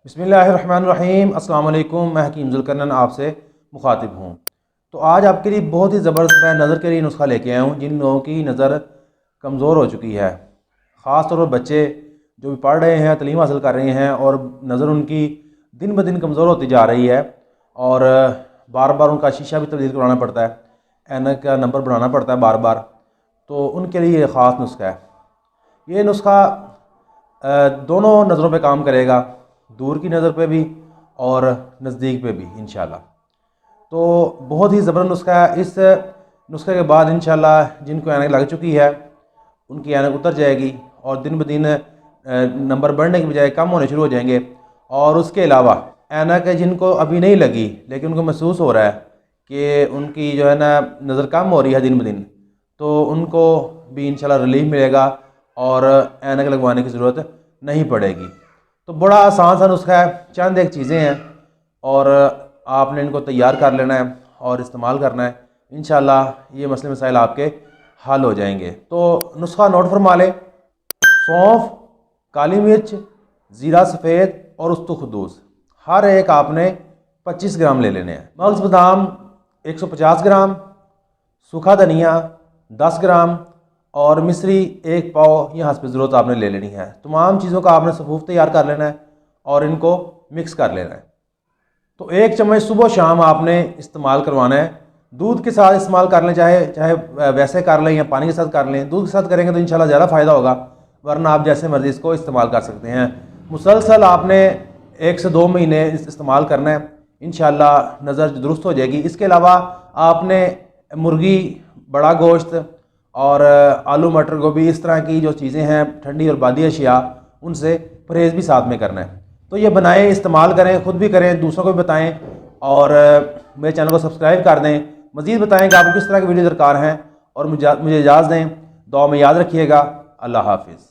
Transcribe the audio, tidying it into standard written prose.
बिस्मिल्लाहिर्रहमानिर्रहीम। अस्सलाम वालेकुम। मैं हकीम ज़ुल्करनैन आपसे मुखातिब हूँ। तो आज आपके लिए बहुत ही ज़बरदस्त मैं नज़र के लिए नुस्खा लेके आया हूँ। जिन लोगों की नज़र कमज़ोर हो चुकी है, ख़ास तौर पर बच्चे जो भी पढ़ रहे हैं, तालीम हासिल कर रहे हैं और नज़र उनकी दिन ब दिन कमज़ोर होती जा रही है और बार बार उनका शीशा भी तब्दील करवाना पड़ता है, ऐनक का नंबर बढ़ाना पड़ता है बार बार। तो उनके लिए ख़ास नुस्खा है। ये नुस्खा दोनों नज़रों पे काम करेगा, दूर की नज़र पे भी और नज़दीक पे भी इंशाल्लाह। तो बहुत ही ज़बरदस्त नुस्खा है। इस नुस्खे के बाद इंशाल्लाह जिनको ऐनक लग चुकी है उनकी ऐनक उतर जाएगी और दिन ब दिन नंबर बढ़ने की बजाय कम होने शुरू हो जाएंगे। और उसके अलावा ऐनक जिनको अभी नहीं लगी लेकिन उनको महसूस हो रहा है कि उनकी जो है ना नज़र कम हो रही है दिन ब दिन, तो उनको भी इंशाल्लाह रिलीफ मिलेगा और ऐनक लगवाने की ज़रूरत नहीं पड़ेगी। तो बड़ा आसान सा नुस्खा है, चंद एक चीज़ें हैं और आपने इनको तैयार कर लेना है और इस्तेमाल करना है। इंशाल्लाह ये मसले मसाइल आपके हल हो जाएंगे। तो नुस्खा नोट फरमा लें। सौंफ, काली मिर्च, ज़ीरा सफ़ेद और उस्तुखदूस हर एक आपने 25 ग्राम ले लेने हैं। मगज़ बादाम 150 ग्राम, सूखा धनिया 10 ग्राम और मिश्री 1 पाव ये हस्ब ज़रूरत आपने ले लेनी है। तमाम चीज़ों का आपने सफूफ तैयार कर लेना है और इनको मिक्स कर लेना है। तो 1 चम्मच सुबह शाम आपने इस्तेमाल करवाना है। दूध के साथ इस्तेमाल कर लें, चाहे वैसे कर लें या पानी के साथ कर लें। दूध के साथ करेंगे तो इंशाल्लाह ज़्यादा फ़ायदा होगा, वरना आप जैसे मर्ज़ी इसको इस्तेमाल कर सकते हैं। मुसलसल आपने 1 से 2 महीने इस्तेमाल करना है, इंशाल्लाह नज़र दुरुस्त हो जाएगी। इसके अलावा आपने मुर्गी, बड़ा गोश्त और आलू मटर गोभी इस तरह की जो चीज़ें हैं ठंडी और बादी अशिया, उनसे परहेज़ भी साथ में करना है। तो ये बनाएं, इस्तेमाल करें, ख़ुद भी करें, दूसरों को भी बताएं और मेरे चैनल को सब्सक्राइब कर दें। मज़ीद बताएं कि आपको किस तरह की वीडियो दरकार हैं और मुझे इजाज़त दें। दुआ में याद रखिएगा। अल्लाह हाफ़िज़।